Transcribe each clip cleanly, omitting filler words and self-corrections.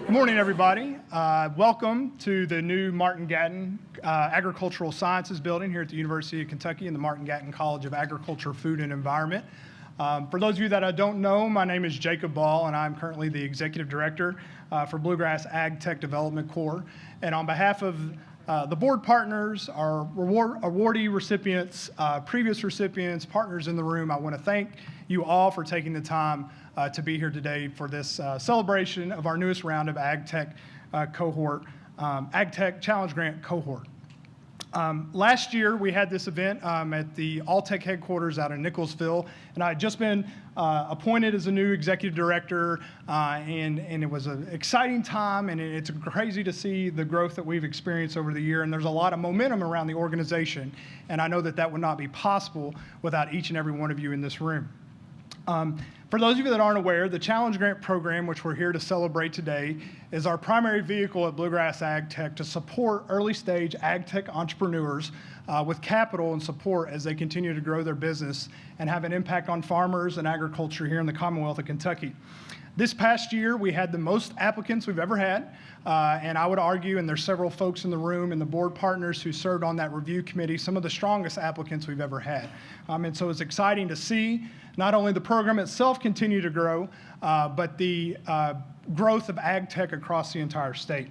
Good morning, everybody. Welcome to the new Martin-Gatton Agricultural Sciences building here at the University of Kentucky in the Martin-Gatton College of Agriculture, Food, and Environment. For those of you that I don't know, my name is Jacob Ball, and I'm currently the Executive Director for Bluegrass AgTech Development Corp. And on behalf of the board partners, our awardee recipients, previous recipients, partners in the room, I want to thank you all for taking the time to be here today for this celebration of our newest round of AgTech cohort, AgTech Challenge Grant cohort. Last year, we had this event at the Alltech headquarters out in Nicholsville, and I had just been appointed as a new executive director, and it was an exciting time, and it's crazy to see the growth that we've experienced over the year, and there's a lot of momentum around the organization, and I know that that would not be possible without each and every one of you in this room. For those of you that aren't aware, the Challenge Grant program, which we're here to celebrate today, is our primary vehicle at Bluegrass AgTech to support early-stage AgTech entrepreneurs with capital and support as they continue to grow their business and have an impact on farmers and agriculture here in the Commonwealth of Kentucky. This past year, we had the most applicants we've ever had, and I would argue, and there's several folks in the room and the board partners who served on that review committee, some of the strongest applicants we've ever had. And so it's exciting to see not only the program itself continue to grow, but the growth of ag tech across the entire state.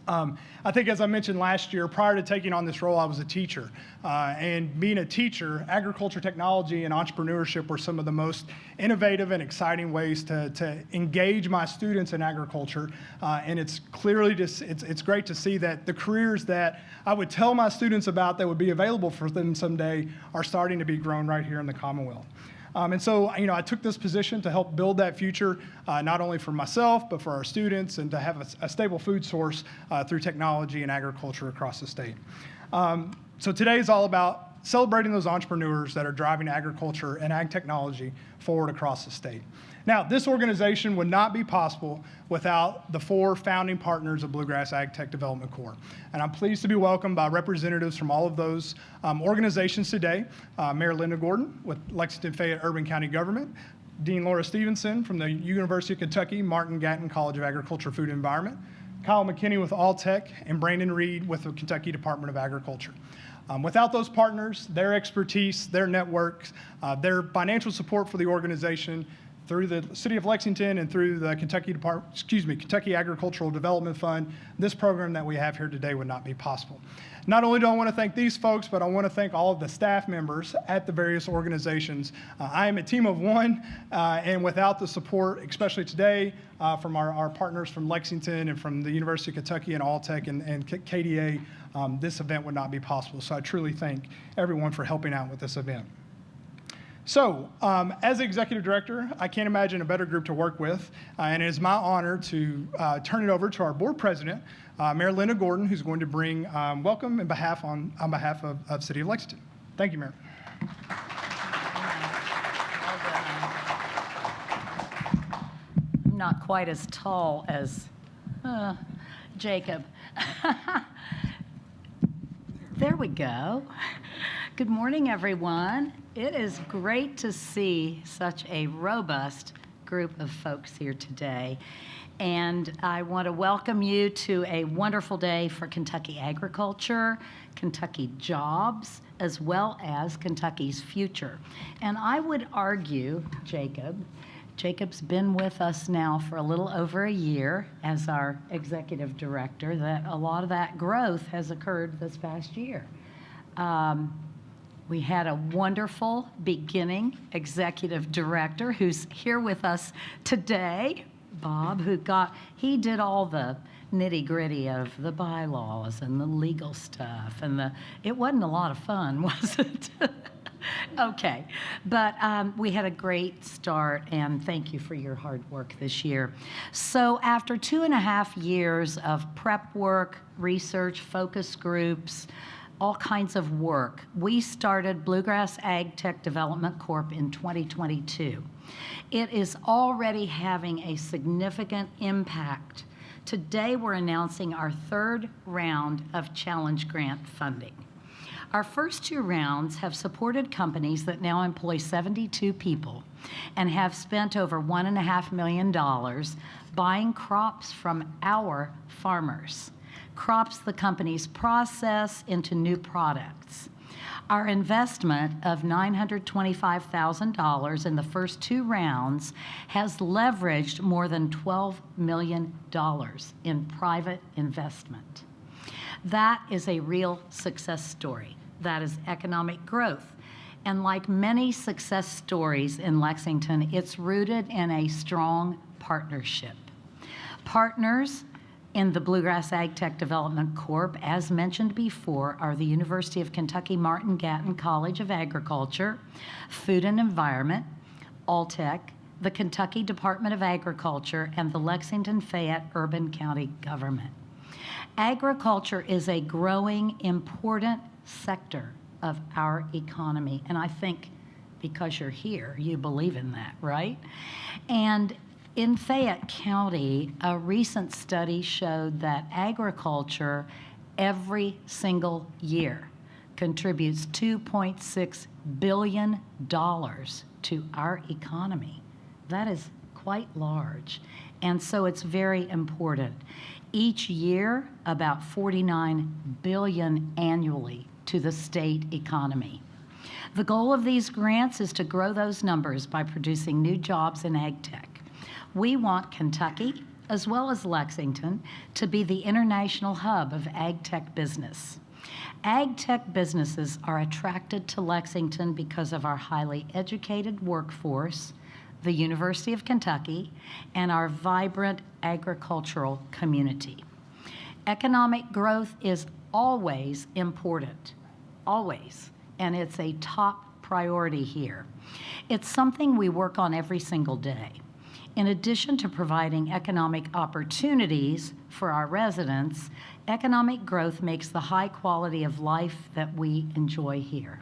I think, as I mentioned last year, prior to taking on this role, I was a teacher. And being a teacher, agriculture technology and entrepreneurship were some of the most innovative and exciting ways to engage my students in agriculture. And it's clearly just, it's great to see that the careers that I would tell my students about that would be available for them someday are starting to be grown right here in the Commonwealth. And so, I took this position to help build that future, not only for myself, but for our students, and to have a stable food source through technology and agriculture across the state. So today is all about celebrating those entrepreneurs that are driving agriculture and ag technology forward across the state. Now, this organization would not be possible without the 4 founding partners of Bluegrass AgTech Development Corp. And I'm pleased to be welcomed by representatives from all of those organizations today. Mayor Linda Gordon with Lexington-Fayette Urban County Government, Dean Laura Stevenson from the University of Kentucky Martin-Gatton College of Agriculture, Food, and Environment, Kyle McKinney with Alltech, and Brandon Reed with the Kentucky Department of Agriculture. Without those partners, their expertise, their networks, their financial support for the organization, through the City of Lexington and through the Kentucky Agricultural Development Fund, this program that we have here today would not be possible. Not only do I want to thank these folks, but I want to thank all of the staff members at the various organizations. I am a team of one, and without the support, especially today, from our partners from Lexington and from the University of Kentucky and Alltech and KDA, this event would not be possible. So I truly thank everyone for helping out with this event. So, as Executive Director, I can't imagine a better group to work with, and it is my honor to turn it over to our Board President, Mayor Linda Gordon, who's going to bring welcome on behalf of City of Lexington. Thank you, Mayor. I'm not quite as tall as Jacob. There we go. Good morning, everyone. It is great to see such a robust group of folks here today. And I want to welcome you to a wonderful day for Kentucky agriculture, Kentucky jobs, as well as Kentucky's future. And I would argue, Jacob's been with us now for a little over a year as our executive director, that a lot of that growth has occurred this past year. We had a wonderful beginning executive director who's here with us today, Bob, he did all the nitty-gritty of the bylaws and the legal stuff, and it wasn't a lot of fun, was it? Okay, but we had a great start, and thank you for your hard work this year. So after 2.5 years of prep work, research, focus groups, all kinds of work, we started Bluegrass AgTech Development Corp in 2022. It is already having a significant impact. Today, we're announcing our 3rd round of Challenge Grant funding. Our first 2 rounds have supported companies that now employ 72 people and have spent over $1.5 million buying crops from our farmers, crops the companies process into new products. Our investment of $925,000 in the first 2 rounds has leveraged more than $12 million in private investment. That is a real success story. That is economic growth. And like many success stories in Lexington, it's rooted in a strong partnership. Partners in the Bluegrass AgTech Development Corp, as mentioned before, are the University of Kentucky Martin-Gatton College of Agriculture, Food and Environment, Alltech, the Kentucky Department of Agriculture, and the Lexington-Fayette Urban County Government. Agriculture is a growing, important sector of our economy, and I think because you're here, you believe in that, right? And in Fayette County, a recent study showed that agriculture every single year contributes $2.6 billion to our economy. That is quite large, and so it's very important. Each year, about $49 billion annually to the state economy. The goal of these grants is to grow those numbers by producing new jobs in ag tech. We want Kentucky, as well as Lexington, to be the international hub of ag tech business. Ag tech businesses are attracted to Lexington because of our highly educated workforce, the University of Kentucky, and our vibrant agricultural community. Economic growth is always important, always, and it's a top priority here. It's something we work on every single day. In addition to providing economic opportunities for our residents, economic growth makes the high quality of life that we enjoy here.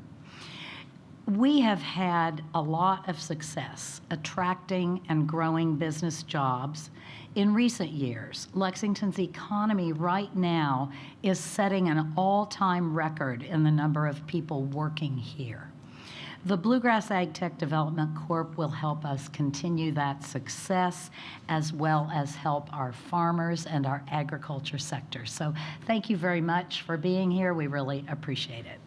We have had a lot of success attracting and growing business jobs in recent years. Lexington's economy right now is setting an all-time record in the number of people working here. The Bluegrass AgTech Development Corp will help us continue that success as well as help our farmers and our agriculture sector. So thank you very much for being here. We really appreciate it.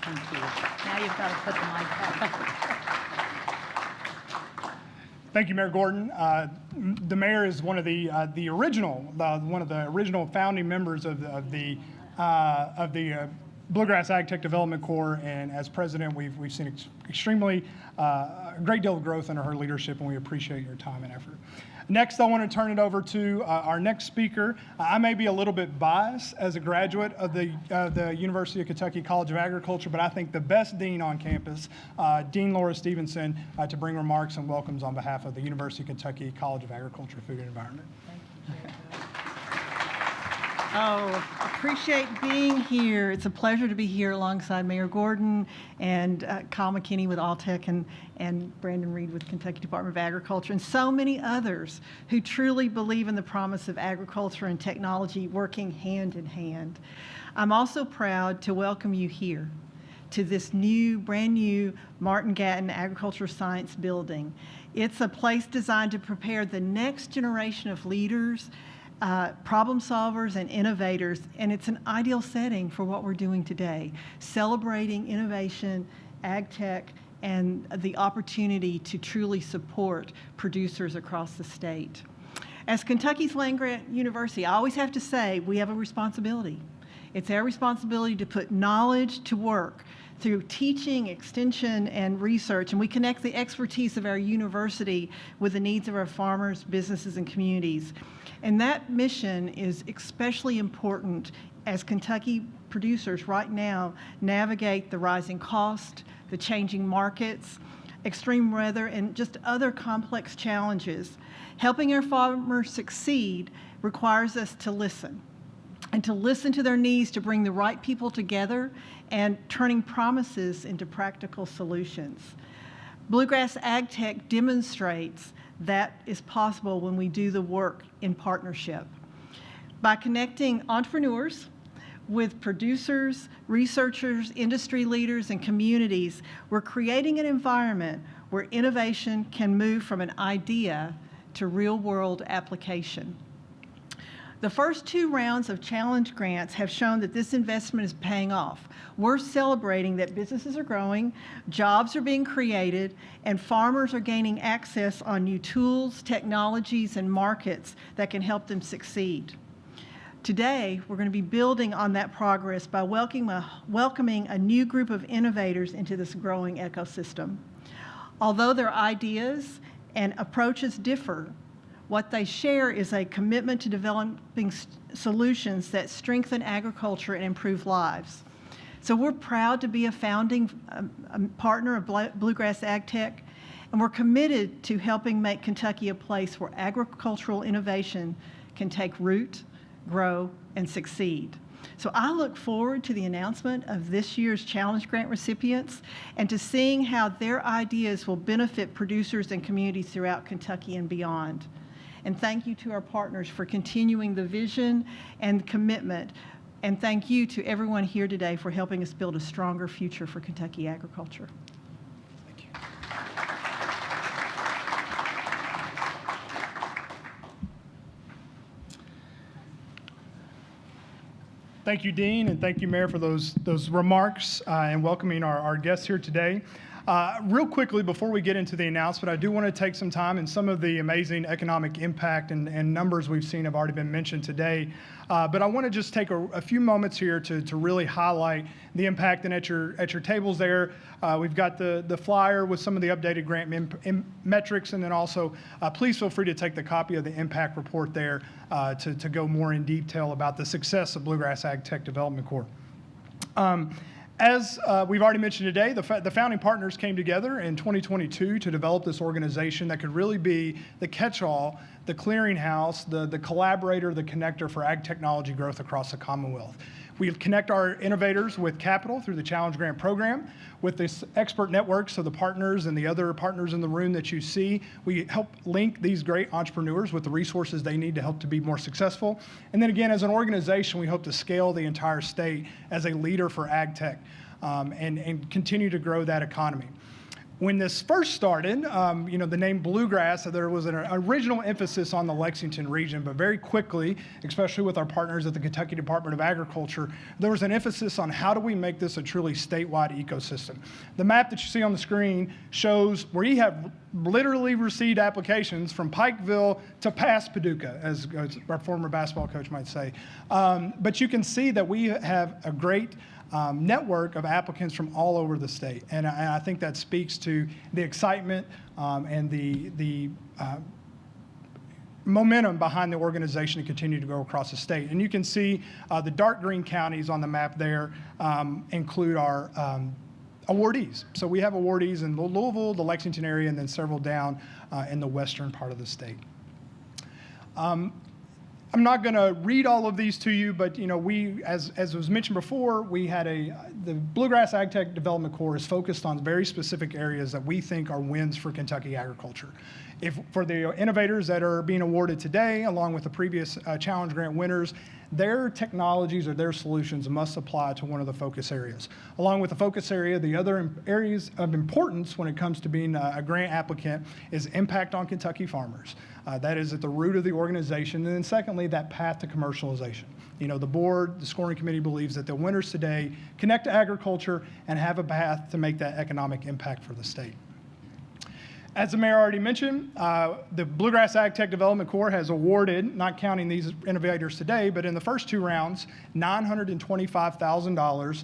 Thank you. Now you've got to put the mic back. Thank you, Mayor Gordon. The mayor is one of the original founding members of the Bluegrass AgTech Development Corp, and as president, we've seen extremely a great deal of growth under her leadership, and we appreciate your time and effort. Next, I want to turn it over to our next speaker. I may be a little bit biased as a graduate of the University of Kentucky College of Agriculture, but I think the best dean on campus, Dean Laura Stevenson, to bring remarks and welcomes on behalf of the University of Kentucky College of Agriculture, Food and Environment. Thank you. Oh, appreciate being here. It's a pleasure to be here alongside Mayor Gordon and Kyle McKinney with Alltech and Brandon Reed with Kentucky Department of Agriculture and so many others who truly believe in the promise of agriculture and technology working hand in hand. I'm also proud to welcome you here to this brand new Martin-Gatton Agricultural Science Building. It's a place designed to prepare the next generation of leaders, problem solvers and innovators, and it's an ideal setting for what we're doing today, celebrating innovation, ag tech, and the opportunity to truly support producers across the state. As Kentucky's land-grant university, I always have to say we have a responsibility. It's our responsibility to put knowledge to work through teaching, extension, and research, and we connect the expertise of our university with the needs of our farmers, businesses, and communities. And that mission is especially important as Kentucky producers right now navigate the rising cost, the changing markets, extreme weather, and just other complex challenges. Helping our farmers succeed requires us to listen, and to listen to their needs to bring the right people together and turning promises into practical solutions. Bluegrass AgTech demonstrates that is possible when we do the work in partnership. By connecting entrepreneurs With producers, researchers, industry leaders, and communities, we're creating an environment where innovation can move from an idea to real-world application. The first 2 rounds of challenge grants have shown that this investment is paying off. We're celebrating that businesses are growing, jobs are being created, and farmers are gaining access on new tools, technologies, and markets that can help them succeed. Today, we're going to be building on that progress by welcoming a new group of innovators into this growing ecosystem. Although their ideas and approaches differ, what they share is a commitment to developing solutions that strengthen agriculture and improve lives. So we're proud to be a founding partner of Bluegrass AgTech, and we're committed to helping make Kentucky a place where agricultural innovation can take root, grow, and succeed. So I look forward to the announcement of this year's challenge grant recipients and to seeing how their ideas will benefit producers and communities throughout Kentucky and beyond. And thank you to our partners for continuing the vision and commitment. And thank you to everyone here today for helping us build a stronger future for Kentucky agriculture. Thank you. Thank you, Dean, and thank you, Mayor, for those remarks and welcoming our guests here today. Real quickly, before we get into the announcement, I do want to take some time, and some of the amazing economic impact and numbers we've seen have already been mentioned today. But I want to just take a few moments here to really highlight the impact. And at your tables there, we've got the flyer with some of the updated grant metrics, and then also please feel free to take the copy of the impact report there to go more in detail about the success of Bluegrass AgTech Development Corp. As we've already mentioned today, the founding partners came together in 2022 to develop this organization that could really be the catch-all, the clearinghouse, the collaborator, the connector for ag technology growth across the Commonwealth. We connect our innovators with capital through the Challenge Grant Program. With this expert network, so the partners and the other partners in the room that you see, we help link these great entrepreneurs with the resources they need to help to be more successful. And then again, as an organization, we hope to scale the entire state as a leader for ag tech and continue to grow that economy. When this first started, the name Bluegrass, there was an original emphasis on the Lexington region, but very quickly, especially with our partners at the Kentucky Department of Agriculture, there was an emphasis on how do we make this a truly statewide ecosystem. The map that you see on the screen shows where you have literally received applications from Pikeville to past Paducah, as our former basketball coach might say. But you can see that we have a great network of applicants from all over the state. And I think that speaks to the excitement and the momentum behind the organization to continue to go across the state. And you can see the dark green counties on the map there include our awardees. So we have awardees in Louisville, the Lexington area, and then several down in the western part of the state. I'm not going to read all of these to you, but we, as was mentioned before, we had the Bluegrass AgTech Development Corp is focused on very specific areas that we think are wins for Kentucky agriculture. For the innovators that are being awarded today, along with the previous challenge grant winners, their technologies or their solutions must apply to one of the focus areas. Along with the focus area, the other areas of importance when it comes to being a grant applicant is impact on Kentucky farmers. That is at the root of the organization. And then secondly, that path to commercialization. The board, the scoring committee believes that the winners today connect to agriculture and have a path to make that economic impact for the state. As the mayor already mentioned, the Bluegrass AgTech Development Corp has awarded, not counting these innovators today, but in the first 2 rounds, $925,000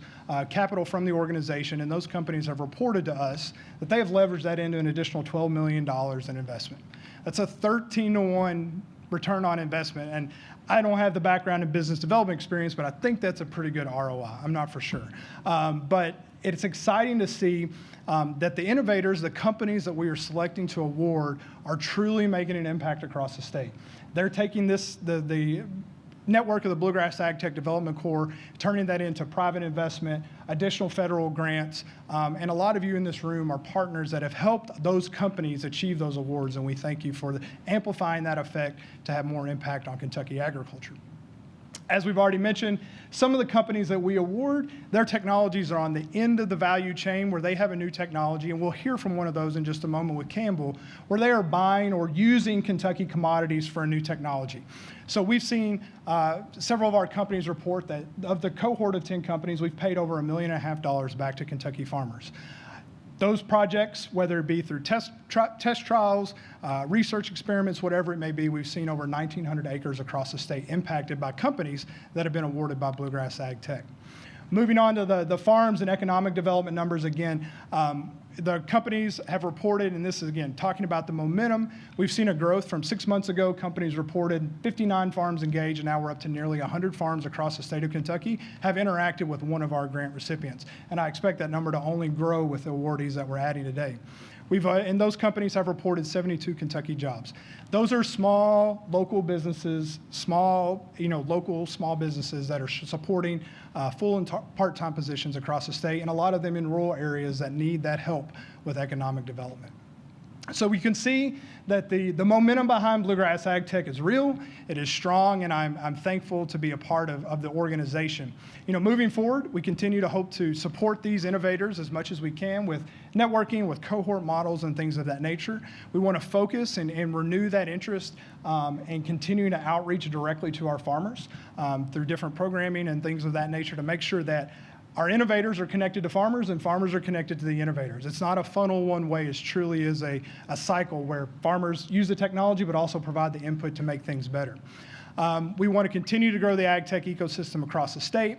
capital from the organization, and those companies have reported to us that they have leveraged that into an additional $12 million in investment. That's a 13-to-1 return on investment, and I don't have the background in business development experience, but I think that's a pretty good ROI. I'm not for sure. But it's exciting to see that the innovators, the companies that we are selecting to award, are truly making an impact across the state. They're taking the network of the Bluegrass AgTech Development Corp, turning that into private investment, additional federal grants, and a lot of you in this room are partners that have helped those companies achieve those awards, and we thank you for amplifying that effect to have more impact on Kentucky agriculture. As we've already mentioned, some of the companies that we award, their technologies are on the end of the value chain where they have a new technology, and we'll hear from one of those in just a moment with Campbell, where they are buying or using Kentucky commodities for a new technology. So we've seen several of our companies report that of the cohort of 10 companies, we've paid over $1.5 million back to Kentucky farmers. Those projects, whether it be through test trials, research experiments, whatever it may be, we've seen over 1,900 acres across the state impacted by companies that have been awarded by Bluegrass AgTech. Moving on to the farms and economic development numbers again, the companies have reported, and this is again talking about the momentum, we've seen a growth from 6 months ago. Companies reported 59 farms engaged, and now we're up to nearly 100 farms across the state of Kentucky have interacted with one of our grant recipients. And I expect that number to only grow with the awardees that we're adding today. And those companies have reported 72 Kentucky jobs. Those are small local businesses, local small businesses that are supporting full and part-time positions across the state, and a lot of them in rural areas that need that help with economic development. So we can see that the momentum behind Bluegrass AgTech is real, it is strong, and I'm thankful to be a part of the organization. Moving forward, we continue to hope to support these innovators as much as we can with networking, with cohort models and things of that nature. We want to focus and renew that interest and continue to outreach directly to our farmers through different programming and things of that nature to make sure that our innovators are connected to farmers and farmers are connected to the innovators. It's not a funnel one way. It truly is a cycle where farmers use the technology but also provide the input to make things better. We want to continue to grow the ag tech ecosystem across the state,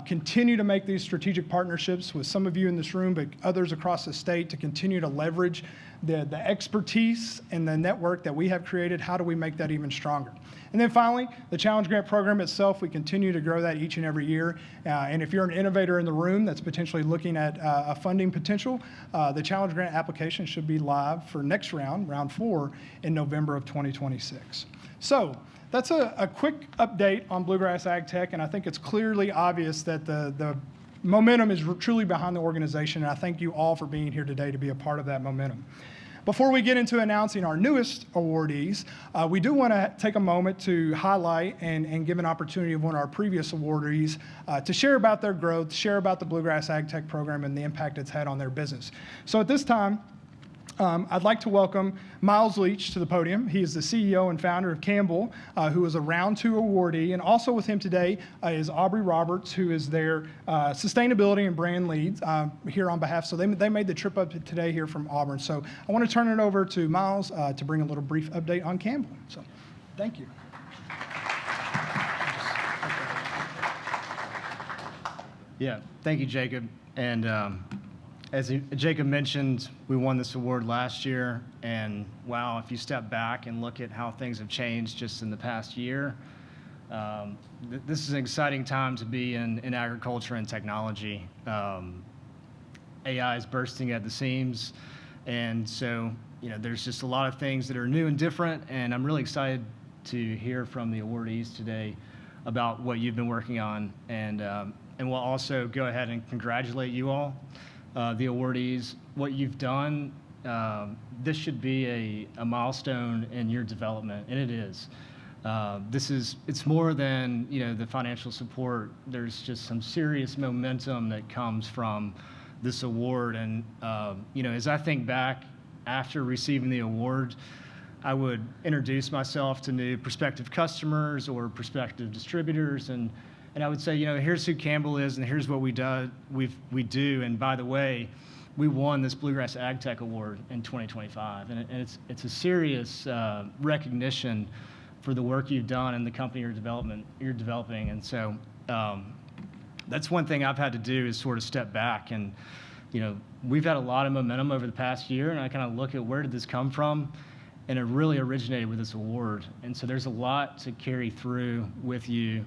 continue to make these strategic partnerships with some of you in this room, but others across the state to continue to leverage the expertise and the network that we have created. How do we make that even stronger? And then finally, the Challenge Grant program itself, we continue to grow that each and every year. And if you're an innovator in the room that's potentially looking at a funding potential, the Challenge Grant application should be live for next round 4, in November of 2026. So that's a quick update on Bluegrass AgTech, and I think it's clearly obvious that the momentum is truly behind the organization, and I thank you all for being here today to be a part of that momentum. Before we get into announcing our newest awardees, we do want to take a moment to highlight and give an opportunity of one of our previous awardees to share about their growth, share about the Bluegrass AgTech program and the impact it's had on their business. So at this time, I'd like to welcome Miles Leach to the podium. He is the CEO and founder of Campbell, who is a Round 2 awardee. And also with him today is Aubrey Roberts, who is their sustainability and brand lead here on behalf. So they made the trip up today here from Auburn. So I want to turn it over to Miles to bring a little brief update on Campbell. So thank you. Yeah, thank you, Jacob. And as Jacob mentioned, we won this award last year, and wow, if you step back and look at how things have changed just in the past year, this is an exciting time to be in agriculture and technology. AI is bursting at the seams, and so there's just a lot of things that are new and different, and I'm really excited to hear from the awardees today about what you've been working on, and we'll also go ahead and congratulate you all. The awardees, what you've done, this should be a milestone in your development, and it is. It's more than the financial support. There's just some serious momentum that comes from this award, and as I think back after receiving the award, I would introduce myself to new prospective customers or prospective distributors, and I would say, here's who Campbell is, and here's what we do. And by the way, we won this Bluegrass AgTech Award in 2025, and it's a serious recognition for the work you've done and the company you're developing. And so that's one thing I've had to do is sort of step back, and we've had a lot of momentum over the past year, and I kind of look at where did this come from. And it really originated with this award. And so there's a lot to carry through with you,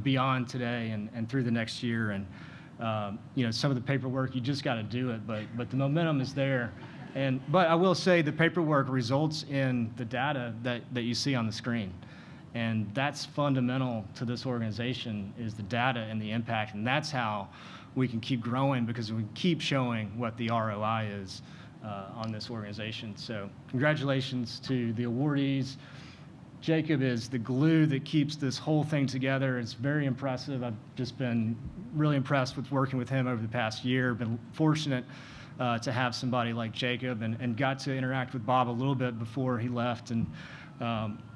beyond today and through the next year. And, some of the paperwork, you just got to do it, but the momentum is there. But I will say the paperwork results in the data that you see on the screen. And that's fundamental to this organization is the data and the impact. And that's how we can keep growing, because we keep showing what the ROI is on this organization. So congratulations to the awardees. Jacob is the glue that keeps this whole thing together. It's very impressive. I've just been really impressed with working with him over the past year. Been fortunate to have somebody like Jacob, and got to interact with Bob a little bit before he left. And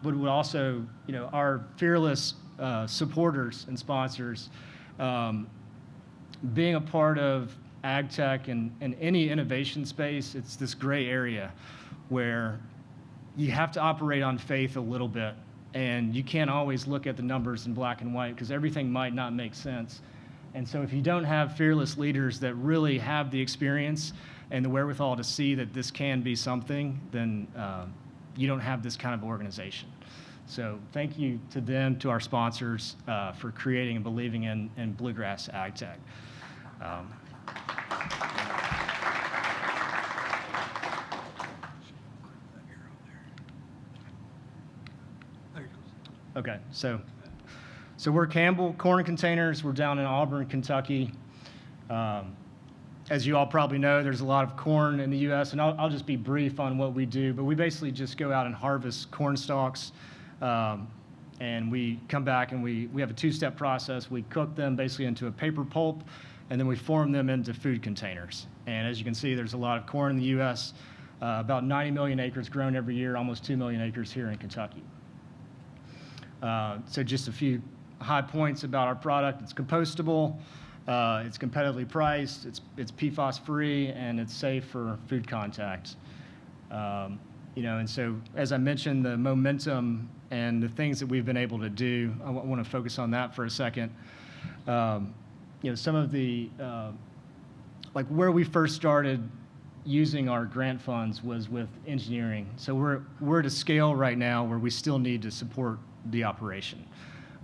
would also, our fearless supporters and sponsors, being a part of ag tech and any innovation space, it's this gray area where you have to operate on faith a little bit, and you can't always look at the numbers in black and white because everything might not make sense. And so if you don't have fearless leaders that really have the experience and the wherewithal to see that this can be something, then you don't have this kind of organization. So thank you to them, to our sponsors, for creating and believing in Bluegrass AgTech. Okay, so we're Campbell Corn Containers. We're down in Auburn, Kentucky. As you all probably know, there's a lot of corn in the U.S., and I'll just be brief on what we do, but we basically just go out and harvest corn stalks, and we come back and we have a two-step process. We cook them basically into a paper pulp, and then we form them into food containers. And as you can see, there's a lot of corn in the U.S., about 90 million acres grown every year, almost 2 million acres here in Kentucky. So just a few high points about our product. It's compostable, it's competitively priced, it's PFAS-free, and it's safe for food contact. And so as I mentioned, the momentum and the things that we've been able to do, I want to focus on that for a second. Some of the, like where we first started using our grant funds was with engineering. So we're at a scale right now where we still need to support the operation.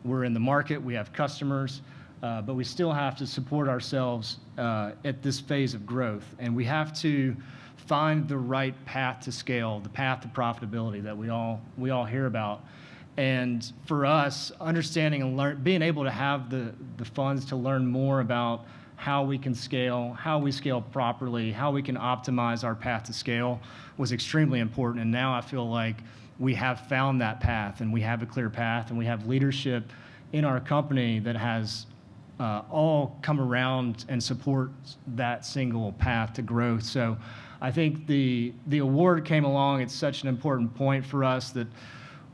We're in the market, we have customers, but we still have to support ourselves at this phase of growth. And we have to find the right path to scale, the path to profitability that we all hear about. And for us, understanding and being able to have the funds to learn more about how we can scale, how we scale properly, how we can optimize our path to scale was extremely important. And now I feel like we have found that path, and we have a clear path, and we have leadership in our company that has all come around and support that single path to growth. So I think the award came along at such an important point for us that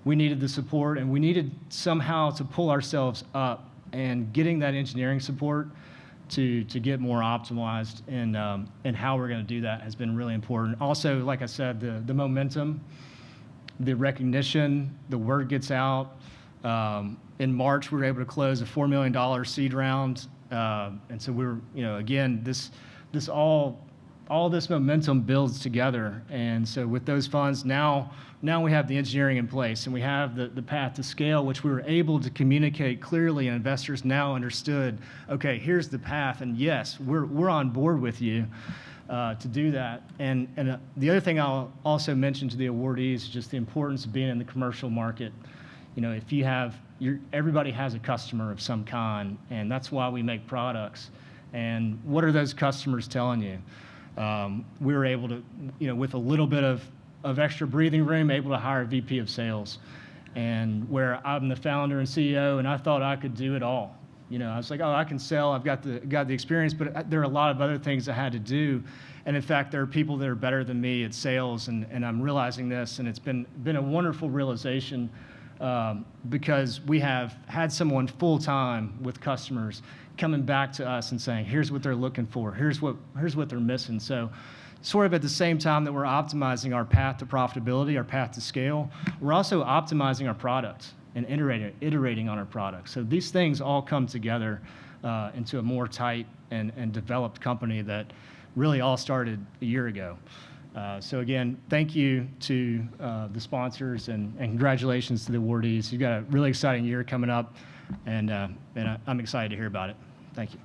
we needed the support, and we needed somehow to pull ourselves up, and getting that engineering support to get more optimized in how we're going to do that has been really important. Also, like I said, the momentum, the recognition, the word gets out. In March, we were able to close a $4 million seed round, and so we're, again, this all this momentum builds together. And so with those funds, now we have the engineering in place, and we have the path to scale, which we were able to communicate clearly, and investors now understood, okay, here's the path, and yes, we're on board with you to do that. And the other thing I'll also mention to the awardees is just the importance of being in the commercial market. If you have, everybody has a customer of some kind, and that's why we make products. And what are those customers telling you? We were able to, with a little bit of extra breathing room, able to hire a VP of sales. And where I'm the founder and CEO, and I thought I could do it all. I was like, oh, I can sell, I've got the experience, but there are a lot of other things I had to do. And in fact, there are people that are better than me at sales, and I'm realizing this, and it's been a wonderful realization, because we have had someone full-time with customers coming back to us and saying, here's what they're looking for, here's what they're missing. So sort of at the same time that we're optimizing our path to profitability, our path to scale, we're also optimizing our products and iterating on our products. So these things all come together into a more tight and developed company that really all started a year ago. So again, thank you to the sponsors, and congratulations to the awardees. You've got a really exciting year coming up, and I'm excited to hear about it. Thank you.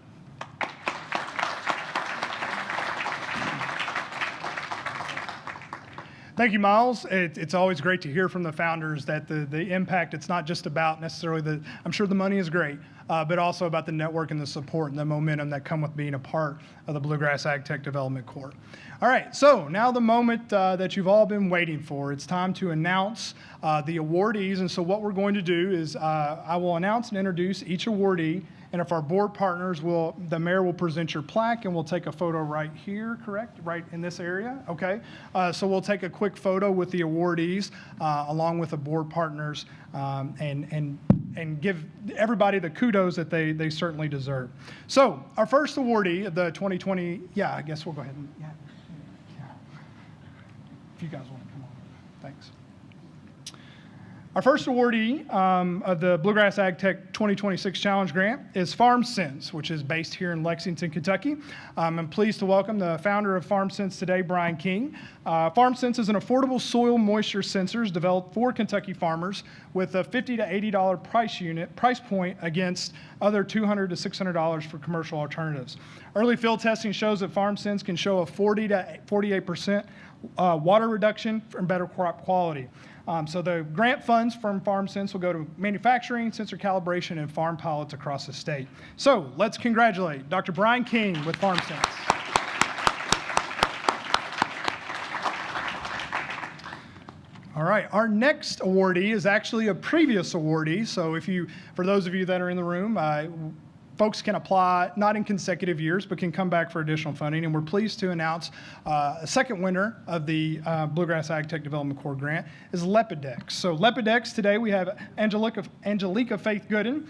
Thank you, Miles. It's always great to hear from the founders that the impact, it's not just about necessarily I'm sure the money is great, but also about the network and the support and the momentum that come with being a part of the Bluegrass AgTech Development Corp. All right, so now the moment that you've all been waiting for. It's time to announce the awardees. And so what we're going to do is I will announce and introduce each awardee. And if our board partners will, the mayor will present your plaque and we'll take a photo right here, correct? Right in this area, okay? So we'll take a quick photo with the awardees along with the board partners and give everybody the kudos that they certainly deserve. So our first awardee of the 2020, yeah, I guess we'll go ahead and, yeah. If you guys want to come on, thanks. Our first awardee of the Bluegrass AgTech 2026 Challenge Grant is FarmSense, which is based here in Lexington, Kentucky. I'm pleased to welcome the founder of FarmSense today, Brian King. FarmSense is an affordable soil moisture sensors developed for Kentucky farmers with a $50 to $80 price point against other $200 to $600 for commercial alternatives. Early field testing shows that FarmSense can show a 40 to 48% water reduction and better crop quality. So the grant funds from FarmSense will go to manufacturing, sensor calibration, and farm pilots across the state. So let's congratulate Dr. Brian King with FarmSense. All right, our next awardee is actually a previous awardee. So for those of you that are in the room, folks can apply not in consecutive years, but can come back for additional funding. And we're pleased to announce a second winner of the Bluegrass AgTech Development Corp grant is Lepidext. So Lepidext, today we have Angelica Faith Gooden,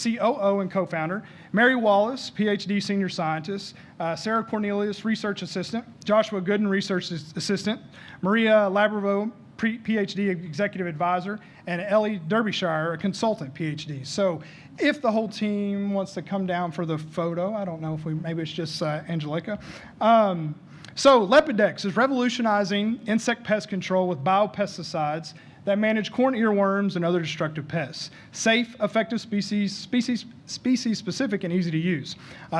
COO and co-founder, Mary Wallace, PhD senior scientist, Sarah Cornelius, research assistant, Joshua Gooden, research assistant, Maria Labrevo, PhD executive advisor, and Ellie Derbyshire, a consultant PhD. So if the whole team wants to come down for the photo, I don't know if maybe it's just Angelica. So Lepidext is revolutionizing insect pest control with biopesticides that manage corn earworms and other destructive pests. Safe, effective, species-specific, and easy to use.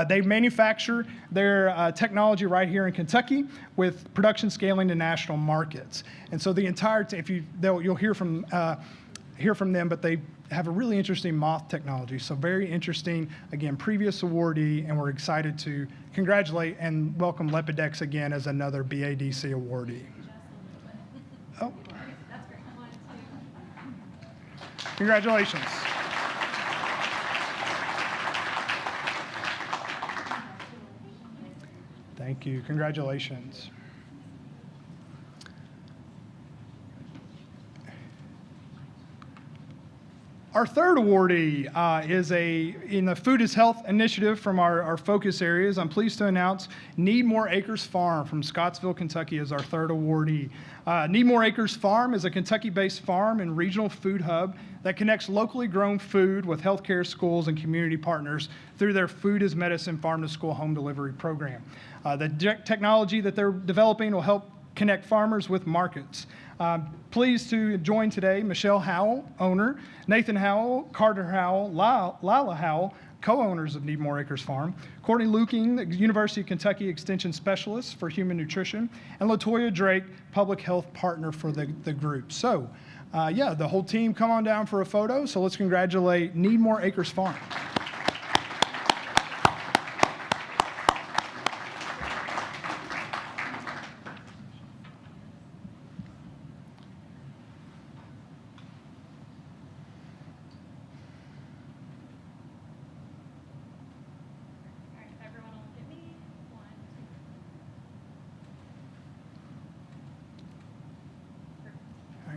They manufacture their technology right here in Kentucky with production scaling to national markets. And so the entire, you'll hear from them, but they have a really interesting moth technology. So very interesting, again, previous awardee, and we're excited to congratulate and welcome Lepidext again as another BADC awardee. Oh. Congratulations. Thank you. Congratulations. Our third awardee is in the Food is Health initiative from our focus areas. I'm pleased to announce Need More Acres Farm from Scottsville, Kentucky is our third awardee. Need More Acres Farm is a Kentucky-based farm and regional food hub that connects locally grown food with healthcare, schools, and community partners through their Food is Medicine farm-to-school home delivery program. The technology that they're developing will help connect farmers with markets. Pleased to join today Michelle Howell, owner, Nathan Howell, Carter Howell, Lila Howell, co-owners of Need More Acres Farm, Courtney Luking, the University of Kentucky Extension Specialist for Human Nutrition, and LaToya Drake, Public Health Partner for the group. So, the whole team come on down for a photo. So let's congratulate Need More Acres Farm.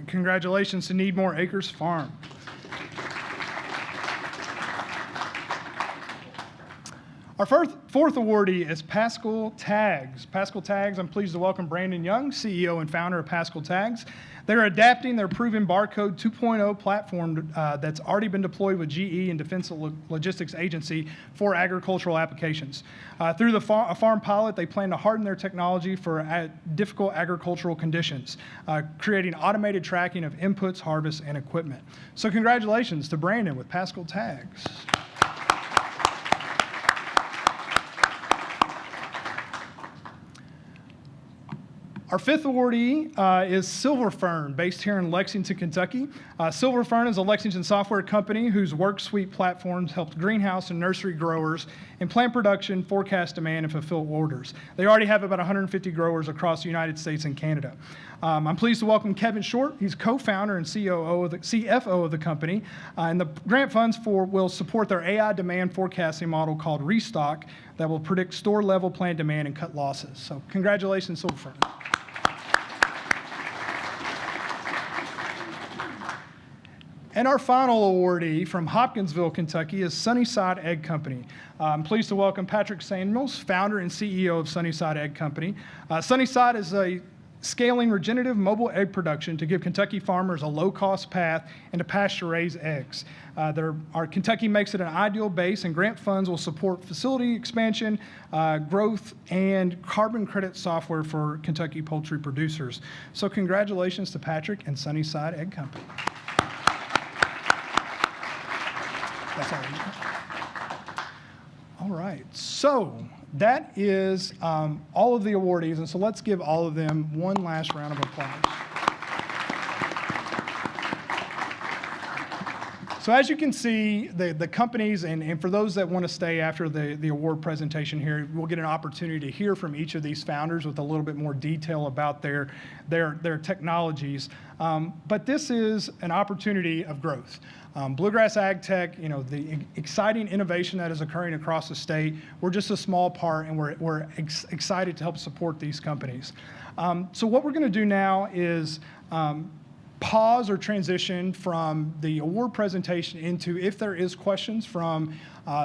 Congratulations to Need More Acres Farm. Our fourth awardee is Pascal Tags. Pascal Tags, I'm pleased to welcome Brandon Young, CEO and founder of Pascal Tags. They're adapting their proven Barcode 2.0 platform that's already been deployed with GE and Defense Logistics Agency for agricultural applications. Through the farm pilot, they plan to harden their technology for difficult agricultural conditions, creating automated tracking of inputs, harvests, and equipment. So congratulations to Brandon with Pascal Tags. Our fifth awardee is Silver Fern, based here in Lexington, Kentucky. Silver Fern is a Lexington software company whose WorkSuite platforms help greenhouse and nursery growers in plant production, forecast demand, and fulfill orders. They already have about 150 growers across the United States and Canada. I'm pleased to welcome Kevin Short. He's co-founder and CFO of the company. And the grant funds will support their AI demand forecasting model called Restock that will predict store-level plant demand and cut losses. So congratulations, Silver Fern. And our final awardee from Hopkinsville, Kentucky is Sunnyside Egg Company. I'm pleased to welcome Patrick Samuels, founder and CEO of Sunnyside Egg Company. Sunnyside is a scaling regenerative mobile egg production to give Kentucky farmers a low-cost path into pasture-raised eggs. Our Kentucky makes it an ideal base, and grant funds will support facility expansion, growth, and carbon credit software for Kentucky poultry producers. So congratulations to Patrick and Sunnyside Egg Company. That's all right. So that is all of the awardees, and so let's give all of them one last round of applause. So as you can see, the companies, and for those that want to stay after the award presentation here, we'll get an opportunity to hear from each of these founders with a little bit more detail about their technologies. But this is an opportunity of growth. Bluegrass AgTech, the exciting innovation that is occurring across the state, we're just a small part, and we're excited to help support these companies. So what we're going to do now is pause or transition from the award presentation into if there is questions from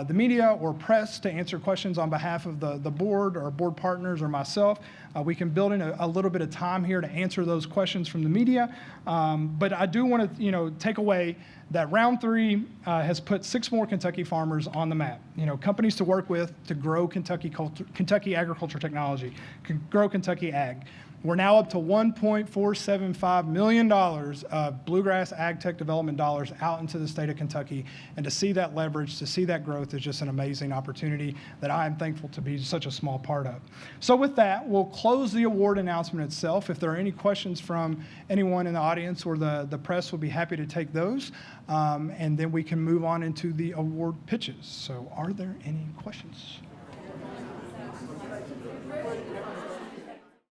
the media or press to answer questions on behalf of the board or board partners or myself. We can build in a little bit of time here to answer those questions from the media. But I do want to take away that round 3 has put 6 more Kentucky farmers on the map. Companies to work with to grow Kentucky agriculture technology, grow Kentucky ag. We're now up to $1.475 million of Bluegrass AgTech Development dollars out into the state of Kentucky. And to see that leverage, to see that growth is just an amazing opportunity that I am thankful to be such a small part of. So with that, we'll close the award announcement itself. If there are any questions from anyone in the audience or the press, we'll be happy to take those. And then we can move on into the award pitches. So are there any questions?